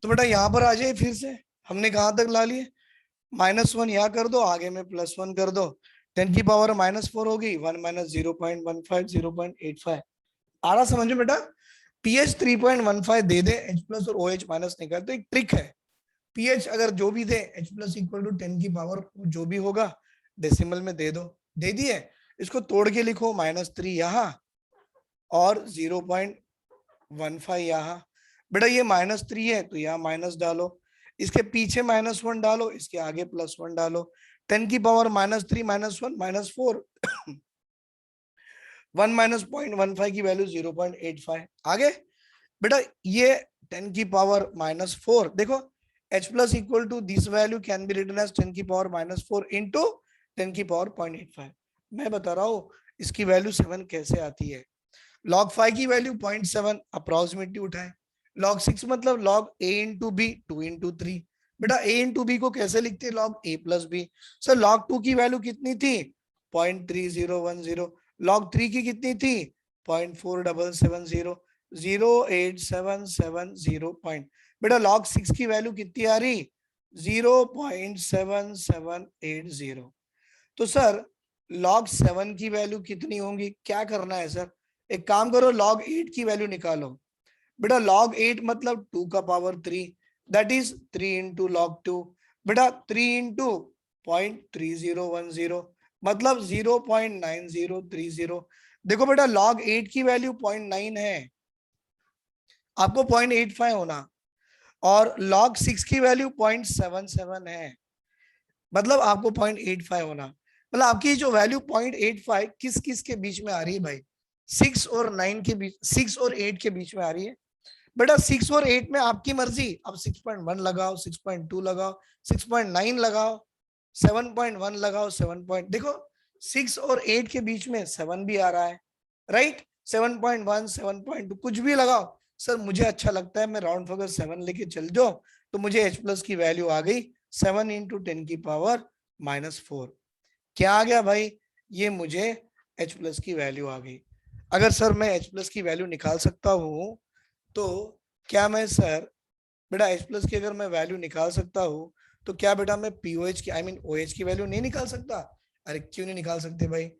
तो बेटा यहाँ पर आ जाइए फिर से, हमने कहाँ तक ला लिए, -1 यहाँ कर दो, आगे में +1 कर दो, 10⁻⁻4 होगी, 1 माइनस 0.15 0.85। आ रहा समझ में बेटा। पीएच 3.15 दे दे, H प्लस और OH माइनस निकाल, तो एक ट्रिक है, पीएच अगर जो भी दे H प्लस इक्वल टू 10 जो भी होगा डेसिमल में दे दो, दे दिए, इसको तोड़ के लिखो, -3 यहाँ और 0.15 यहाँ। बेटा ये -3 है तो यहाँ माइनस डालो, इसके पीछे -1 डालो, इसके आगे +1 डालो, 10⁻³ -1 -4 1 माइनस 0.15 की वैल्यू 0.85 आगे। बेटा ये 10⁻⁻4 देखो, H plus equal to this value can be written as 10⁻⁻4 into 10⁻�85। मैं बता रहा हूँ इसकी वैल्यू 7 कैसे आती है। log 5 की वैल्यू 0.7 अप्रोक्सीमेटली उठाए, log 6 मतलब log a into B 2 into 3। बेटा a इंटू बी को कैसे लिखते हैं, log a plus B. Sir log 2 की वैल्यू कितनी थी, 0.3010, log 3 की कितनी थी, 0.4770, 0.8770 पॉइंट। बेटा log 6 की वैल्यू कितनी आ रही, 0.7780। तो सर log 7 की वैल्यू कितनी होंगी, क्या करना है सर, एक काम करो log 8 की वैल्यू निकालो। बेटा log 8 मतलब 2 का power 3, that is 3 into log 2। बेटा 3 इंटू 0.3010 मतलब 0.9030। देखो बेटा log 8 की वैल्यू 0.9 है, आपको 0.85 होना, और log 6 की वैल्यू 0.77 है, मतलब आपको 0.85 होना। मतलब आपकी जो वैल्यू 0.85 किस किस के बीच में आ रही है भाई, 6 और 9 के बीच, 6 और 8 के बीच में आ रही है। बेटा 6 और 8 में आपकी मर्जी, अब 6.1 लगाओ, 6.2 लगाओ, 6.9 लगाओ, 7.1 लगाओ, 7 पॉइंट, देखो 6 और 8 के बीच में 7 भी आ रहा है, राइट, 7.1 7.2 कुछ भी लगाओ। सर मुझे अच्छा लगता है मैं राउंड फिगर 7 लेके चल जाओ, तो मुझे H प्लस की वैल्यू आ गई 7 इंटू 10⁻⁻4। क्या आ गया भाई, ये मुझे H प्लस की वैल्यू आ गई। अगर सर मैं H प्लस की वैल्यू निकाल सकता हूं, तो क्या मैं सर, बेटा H प्लस की अगर मैं वैल्यू निकाल सकता हूँ, तो क्या बेटा मैं पीओएच की आई मीन OH की वैल्यू नहीं निकाल सकता। अरे क्यों नहीं निकाल सकते भाई,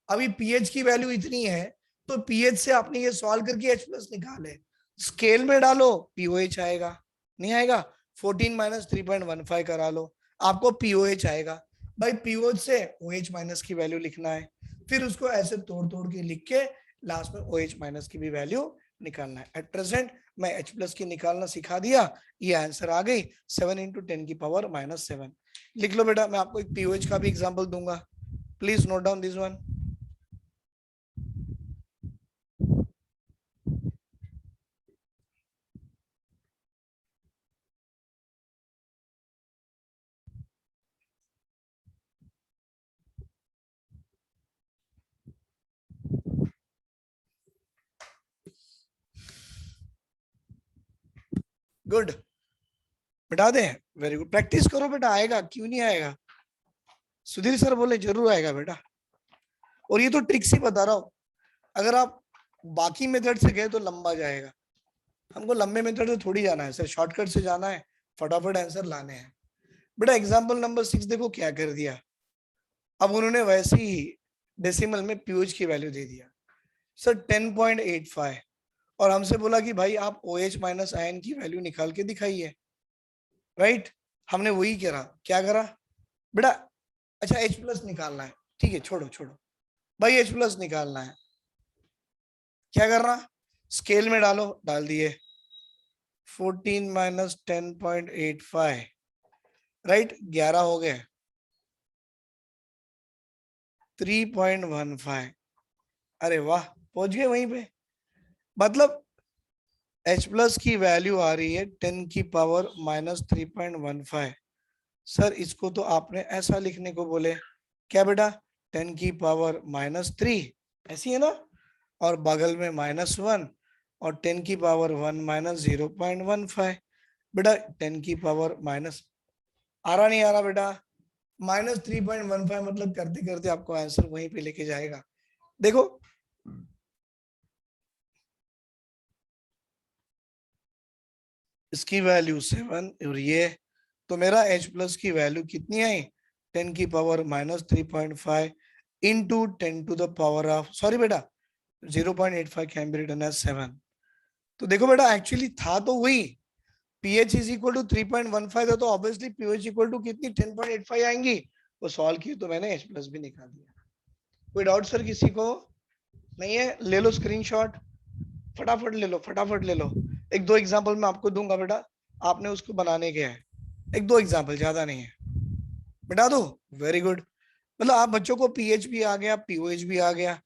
अभी पीएच की वैल्यू इतनी है, तो पीएच से आपने ये सॉल्व करके H प्लस निकाले, स्केल में डालो पीओएच आएगा, नहीं आएगा, 14 माइनस 3.15 करा लो, आपको पीओएच आएगा। भाई पीओएच से OH माइनस की वैल्यू लिखना है, फिर उसको ऐसे तोड़ तोड़ के लिख के लास्ट में OH माइनस की भी वैल्यू निकालना है। एट प्रेजेंट मैं H प्लस की निकालना सिखा दिया, ये आंसर आ गई 7 इंटू 10⁻⁻7। लिख लो बेटा, मैं आपको एक पीओएच का भी एग्जांपल दूंगा, please note down this one. Good, बिठा दें, वेरी गुड, प्रैक्टिस करो बेटा, आएगा क्यों नहीं आएगा। सुधीर सर बोले जरूर आएगा बेटा, और ये तो ट्रिक्स ही बता रहा हूं, अगर आप बाकी मेथड से गए तो लंबा जाएगा, हमको लंबे मेथड से थोड़ी जाना है सर, शॉर्टकट से जाना है, फटाफट आंसर लाने हैं। बेटा एग्जाम्पल नंबर 6 देखो क्या कर दिया, अब उन्होंने वैसे ही डेसिमल में पीओएच की वैल्यू दे दिया सर 10.85, और हमसे बोला कि भाई आप OH माइनस आयन की वैल्यू निकाल के दिखाइए, राइट। हमने वही करा, क्या करा बेटा, अच्छा H प्लस निकालना है, ठीक है छोड़ो छोड़ो भाई, H प्लस निकालना है, क्या करना, स्केल में डालो, डाल दिए, 14 माइनस 10.85, राइट, 11 हो गए, 3.15, अरे वाह पहुंच गए वहीं पे। मतलब H प्लस की वैल्यू आ रही है 10⁻⁻3.15। सर इसको तो आपने ऐसा लिखने को बोले, क्या बेटा, 10⁻⁻3, ऐसी है ना, और बगल में -1, और 10⁻1 माइनस 0.15। बेटा 10 की पावर माइनस, आ रहा नहीं आ रहा बेटा, -3.15, मतलब करते करते आपको आंसर वहीं पे लेके जाएगा। देखो इसकी वैल्यू 7 और ये, तो मेरा H प्लस की वैल्यू कितनी आई 10 की power minus 3.5 into 10 to the power of, sorry बेटा 0.85 कैन बी रिटन एज 7। तो देखो बेटा एक्चुअली था तो वही, pH इज इक्वल टू 3.15 था, तो ऑब्वियसली pH इक्वल टू कितनी 10.85 आएंगी। वो सॉल्व की तो मैंने H प्लस भी निकाल दिया। कोई डाउट सर किसी को? नहीं है? ले लो स्क्रीनशॉट, फटाफट ले लो, फटाफट ले लो। एक दो एग्जांपल मैं आपको दूंगा बेटा, आपने उसको बनाने के है, एक दो एग्जांपल, ज्यादा नहीं है, बता दो। Very good. मतलब आप बच्चों को पीएच भी आ गया, पीओएच भी आ गया,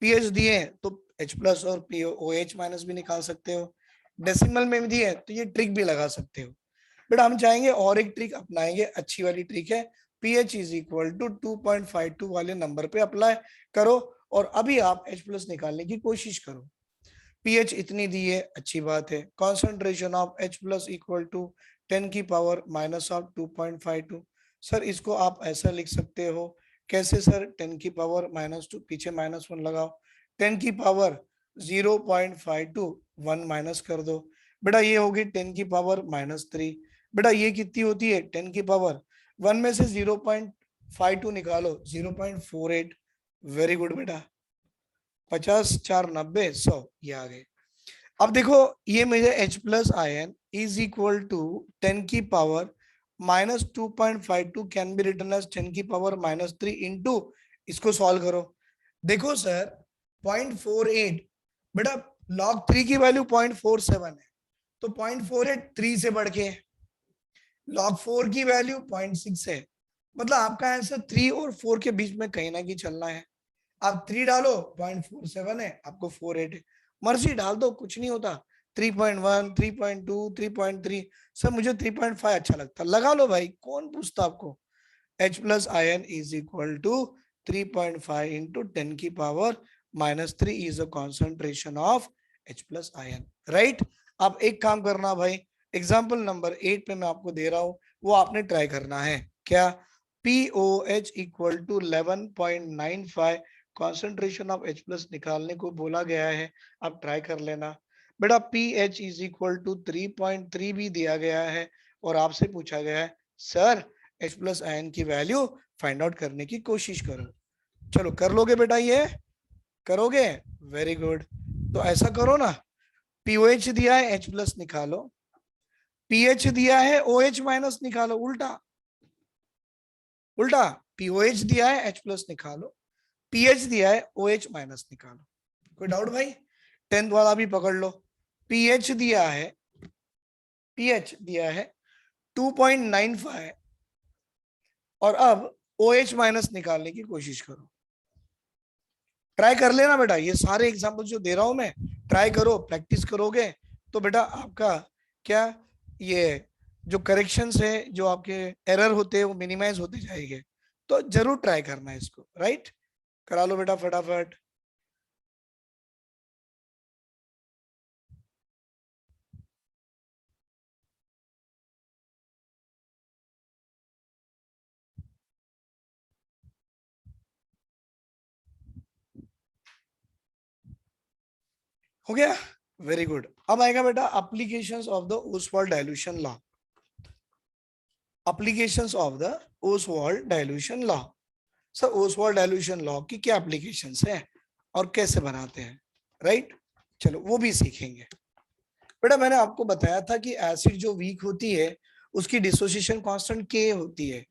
पीएच दिए तो H प्लस और OH माइनस भी निकाल सकते हो, डेसिमल में भी दिए तो ये ट्रिक भी लगा सकते हो। बट हम चाहेंगे और एक ट्रिक अपनाएंगे, अच्छी वाली ट्रिक है, pH इज इक्वल टू 2.52 वाले नंबर पे अप्लाई करो और अभी आप H प्लस निकालने की कोशिश करो। pH इतनी दी है, अच्छी बात है। Concentration of H plus equal to 10 की पावर माइनस ऑफ 2.52। सर इसको आप ऐसा लिख सकते हो, कैसे सर? 10 की पावर माइनस 2, पीछे -1 लगाओ, 10 की पावर 0.52 1 माइनस कर दो, बेटा ये होगी 10 की पावर -3। बेटा ये कितनी होती है 10 की पावर, 1 में से 0.52 निकालो 0.48। वेरी गुड बेटा, 50 4 90 100, ये आ गए। अब देखो ये मेरे H plus ion is equal to 10 की power minus 2.52 can be written as 10 की पावर -3 इंटू, इसको सॉल्व करो। देखो सर 0.48, बेटा log 3 की वैल्यू 0.47 है, तो 0.48 3 से बढ़ के, log 4 की वैल्यू 0.6 है, मतलब आपका आंसर 3 और 4 के बीच में कहीं ना कहीं चलना है। आप 3 डालो 0.47 है, आपको 48 है, मर्जी डाल दो, कुछ नहीं होता। 3.1 3.2 3.3, सर मुझे 3.5 अच्छा लगता, लगा लो भाई, कौन पूछता आपको। H plus ion is equal to 3.5 into 10 की पावर -3 is a concentration of H plus ion, right. अब एक काम करना भाई, एग्जाम्पल नंबर 8 पे मैं आपको दे रहा हूं, वो आपने ट्राई करना है। क्या? POH equal to 11.95 concentration of H plus निकालने को बोला गया है, आप ट्राई कर लेना। बेटा pH इज इक्वल टू 3.3 भी दिया गया है और आपसे पूछा गया है सर H प्लस आयन की वैल्यू फाइंड आउट करने की कोशिश करो। चलो कर लोगे बेटा, ये करोगे? Very good. तो ऐसा करो ना, POH दिया है H प्लस निकालो, pH दिया है OH माइनस निकालो, उल्टा उल्टा, POH दिया है H प्लस निकालो, pH दिया है OH माइनस निकालो। कोई डाउट भाई? 10th वाला भी पकड़ लो, pH दिया है, pH दिया है 2.95 और अब OH माइनस निकालने की कोशिश करो। ट्राई कर लेना बेटा, ये सारे एग्जांपल जो दे रहा हूं मैं, ट्राई करो, प्रैक्टिस करोगे तो बेटा आपका क्या, ये जो करेक्शंस है, जो आपके एरर होते हैं वो मिनिमाइज होते जाएंगे। तो जरूर ट्राई करना है इसको, राइट। करा लो बेटा फटाफट। हो गया? Very good. अब आएगा बेटा applications of the Oswald dilution law. Applications of the Oswald dilution law. Sir Oswald dilution law की क्या एप्लीकेशंस है और कैसे बनाते हैं, राइट। चलो वो भी सीखेंगे। बेटा मैंने आपको बताया था कि एसिड जो वीक होती है उसकी डिसोसिएशन कांस्टेंट के होती है,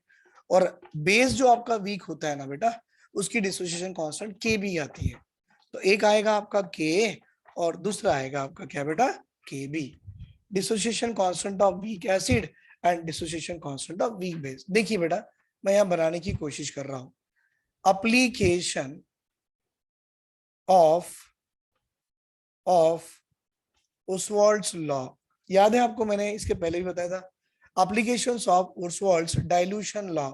और बेस जो आपका वीक होता है ना बेटा, उसकी डिसोसिएशन कांस्टेंट के भी आती है। तो एक आएगा आपका के और दूसरा आएगा आपका क्या बेटा, K B. Dissociation constant of weak acid and dissociation constant of weak base. देखिए बेटा मैं यहाँ बनाने की कोशिश कर रहा हूँ, एप्लीकेशन ऑफ ओसवाल्ड्स लॉ। याद है आपको, मैंने इसके पहले भी बताया था, एप्लीकेशंस ऑफ ओसवाल्ड्स डाइल्यूशन लॉ।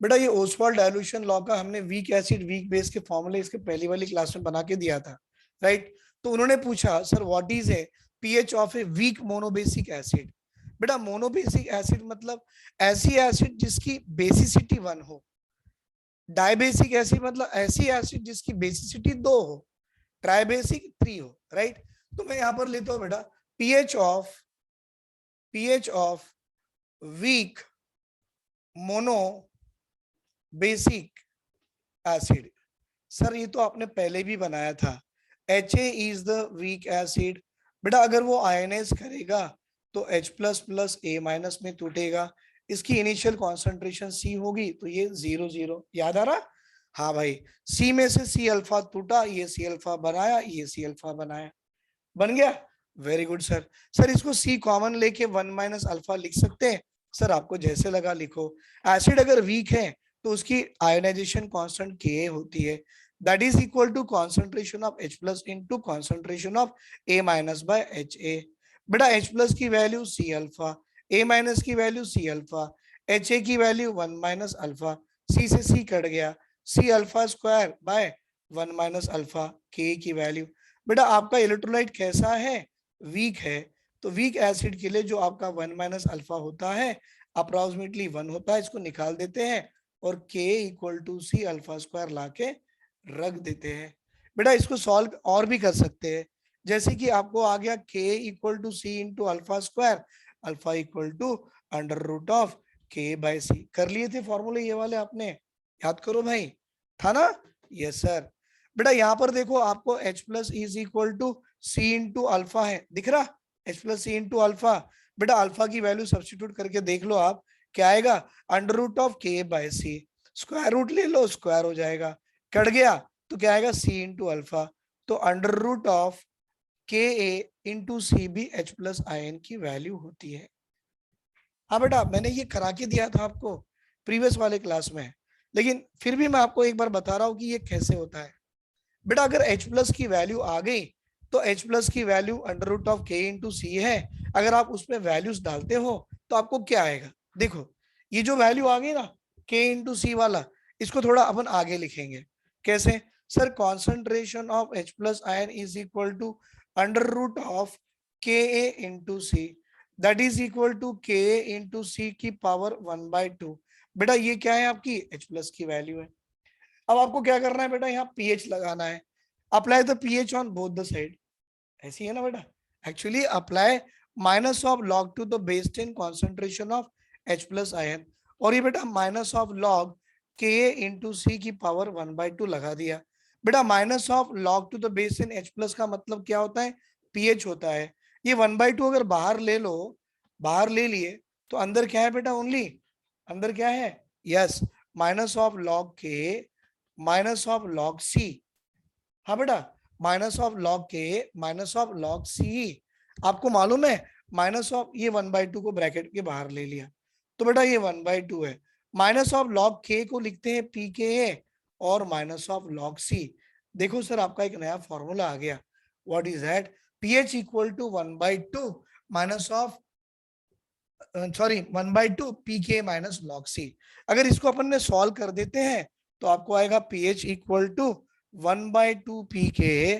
बेटा ये ओसवाल्ड डाइल्यूशन लॉ का हमने वीक एसिड वीक बेस के फॉर्मूले इसके पहली वाली क्लास में बना के दिया था, राइट। तो उन्होंने पूछा sir what is a pH of a weak monobasic acid. बेटा मोनोबेसिक एसिड मतलब ऐसी एसिड जिसकी बेसिसिटी 1 हो, डायबेसिक एसिड मतलब ऐसी एसिड जिसकी बेसिसिटी 2 हो, ट्राइबेसिक 3 हो, राइट। तो मैं यहाँ पर लेता हूँ बेटा pH of pH of week mono basic acid. Sir ये तो आपने पहले भी बनाया था, HA is the weak acid. बेटा अगर वो आयनाइज करेगा तो H plus plus A minus में टूटेगा, इसकी इनिशियल कॉन्सेंट्रेशन C होगी, तो ये 0 0 याद आ रहा। हाँ भाई, C में से C अल्फा टूटा, ये C अल्फा बनाया, ये C अल्फा बनाया, बन गया। Very good sir. सर इसको C कॉमन लेके 1 माइनस अल्फा लिख सकते हैं। सर आपको जैसे लगा लिखो। एसिड अगर वीक है तो उसकी आयोनाइजेशन कांस्टेंट Ka होती है, that is equal to concentration of H plus into concentration of A minus by HA। बेटा H प्लस की वैल्यू C अल्फा, A माइनस की वैल्यू C अल्फा, HA की वैल्यू 1 माइनस अल्फा, C से C कट गया, C alpha square by 1 minus alpha, Ka की वैल्यू। बेटा आपका इलेक्ट्रोलाइट कैसा है, वीक है, तो वीक एसिड के लिए जो आपका 1 माइनस अल्फा होता है अप्रोक्सीमेटली 1 होता है, इसको निकाल देते हैं और K equal to C alpha square लाके रख देते हैं। बेटा इसको सॉल्व और भी कर सकते हैं, जैसे कि आपको आ गया K equal to C into alpha square, alpha equal to under root of K by C। कर लिए थे फॉर्मूले ये वाले आपने, याद करो भाई, था ना। Yes sir. बेटा यहाँ पर देखो आपको H plus is equal to C into alpha है, दिख रहा, H plus C into alpha. बेटा अल्फा की वैल्यू सब्स्टिट्यूट करके देख लो आप, क्या आएगा, under root of K by C, square root ले लो स्क्वायर हो जाएगा, कट गया तो क्या आएगा C इंटू अल्फा, तो under root of Ka into C भी H प्लस आयन की वैल्यू होती है। हाँ बेटा मैंने ये करा के दिया था आपको प्रीवियस वाले क्लास में, लेकिन फिर भी मैं आपको एक बार बता रहा हूँ कि ये कैसे होता है। बेटा अगर H प्लस की वैल्यू आ गई तो H प्लस की value under root of K into C है, अगर आप उसमें वैल्यूज डालते हो तो आपको क्या आएगा, देखो ये जो वैल्यू आ गई ना K इंटू सी वाला, इसको थोड़ा अपन आगे लिखेंगे। कैसे sir, concentration of H plus ion is equal to under root of Ka into C, that is equal to Ka into C की पावर 1/2। बेटा ये क्या है, आपकी H प्लस की वैल्यू है। अब आपको क्या करना है बेटा, यहाँ पीएच लगाना है, apply the pH on both the side, ऐसी है ना बेटा। Actually apply minus of log to the base 10 concentration of H plus ion, और ये बेटा minus of log Ka into C की पावर 1/2 लगा दिया। बेटा minus of log to the base 10 H plus का मतलब क्या होता है, पीएच होता है। ये 1/2 अगर बाहर ले लो, बाहर ले लिए तो अंदर क्या है बेटा, ओनली अंदर क्या है, यस माइनस ऑफ लॉग के माइनस ऑफ लॉग सी। हाँ बेटा माइनस ऑफ लॉग के माइनस ऑफ लॉग सी, आपको मालूम है माइनस ऑफ ये 1/2 को ब्रैकेट के बाहर ले लिया, तो बेटा ये 1/2 है। माइनस ऑफ लॉग के को लिखते हैं पी के ए और माइनस ऑफ लॉग सी। देखो सर आपका एक नया फॉर्मूला आ गया, what is that, pH equal to 1/2 minus of sorry 1/2 P K minus log C. अगर इसको अपन ने सॉल्व कर देते हैं तो आपको आएगा pH equal to 1/2 P K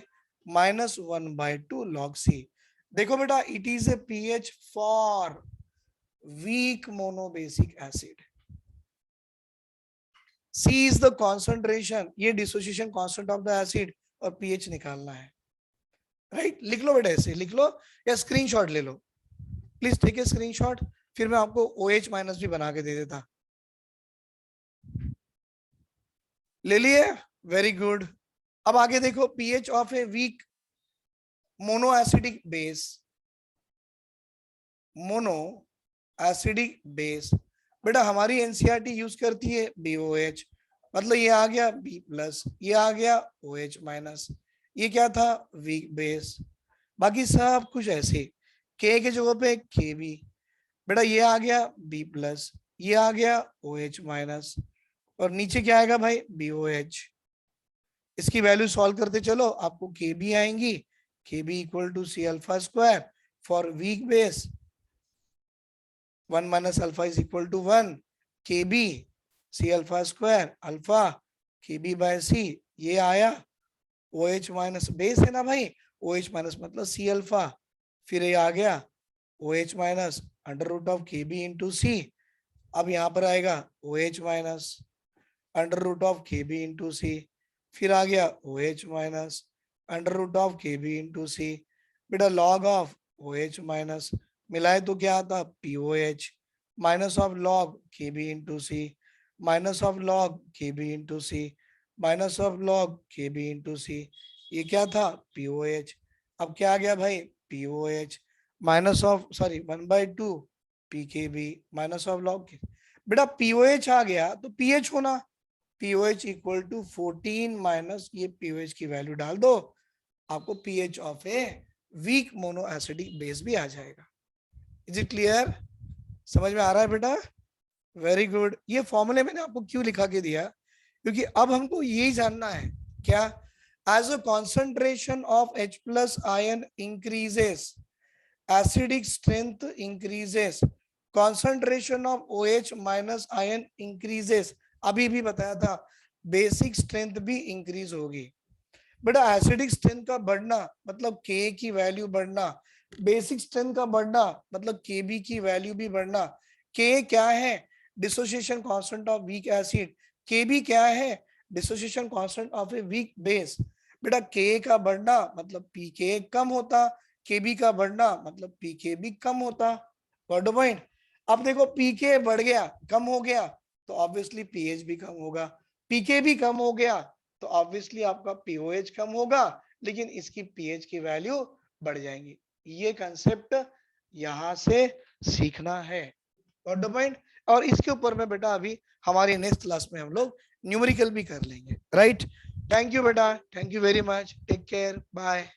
minus 1/2 log C. देखो बेटा it is a pH for weak monobasic acid, C is the concentration, ये dissociation constant of the acid, और पीएच निकालना है, राइट। लिख लो बेटा, ऐसे लिख लो या स्क्रीनशॉट ले लो, प्लीज टेक ए स्क्रीनशॉट, फिर मैं आपको OH माइनस भी बना के दे देता। ले लिए, वेरी गुड। अब आगे देखो, pH of a weak mono acidic base, mono acidic base, बेटा हमारी एनसीईआरटी यूज करती है BOH, मतलब ये आ गया B प्लस, ये आ गया OH माइनस, ये क्या था वीक बेस, बाकी सब कुछ ऐसे, K के जगह पे KB, बेटा ये आ गया B प्लस, ये आ गया OH माइनस, और नीचे क्या आएगा भाई BOH। इसकी वैल्यू सॉल्व करते चलो, आपको KB आएंगी, KB equal to C alpha square for weak base, 1 minus alpha is equal to 1, KB C alpha square alpha KB by C, ये आया OH माइनस, बेस है ना भाई, OH माइनस मतलब सी अल्फा, फिर ये आ गया OH minus under root of KB into C, अब यहाँ पर आएगा OH minus under root of KB into C, फिर आ गया OH minus under root of KB into C, बेटा लॉग ऑफ OH माइनस मिलाए तो क्या आता, POH minus of log KB into C, minus of log KB into C, minus of log KB into C, ये क्या था, POH। अब क्या आ गया भाई, POH minus of sorry 1/2 PKB minus of log, बेटा POH आ गया तो pH होना, POH इक्वल टू 14 माइनस ये POH की वैल्यू डाल दो, आपको pH of a weak mono acidic base भी आ जाएगा। इज इट क्लियर, समझ में आ रहा है बेटा, वेरी गुड। ये फॉर्मूले मैंने आपको क्यों लिखा के दिया, क्योंकि अब हमको यही जानना है क्या, as a concentration of H plus ion increases acidic strength increases, concentration of OH minus ion increases, अभी भी बताया था बेसिक स्ट्रेंथ भी इंक्रीज होगी। बेटा एसिडिक स्ट्रेंथ का बढ़ना मतलब K की वैल्यू बढ़ना, बेसिक स्ट्रेंथ का बढ़ना मतलब KB की वैल्यू भी बढ़ना। K क्या है, dissociation constant of weak acid, KB क्या है, dissociation constant of a weak base. बेटा K का बढ़ना मतलब PK कम होता, KB का बढ़ना मतलब PK भी कम होता। Got the point. अब देखो PK बढ़ गया, कम हो गया, तो ऑब्वियसली pH भी कम होगा, PK भी कम हो गया तो ऑब्वियसली आपका POH कम होगा, लेकिन इसकी pH की वैल्यू बढ़ जाएंगी। ये कंसेप्ट यहां से सीखना है, गॉट द पॉइंट। और इसके ऊपर में बेटा अभी हमारी नेक्स्ट क्लास में हम लोग न्यूमेरिकल भी कर लेंगे, राइट। थैंक यू बेटा, thank you very much, take care, bye.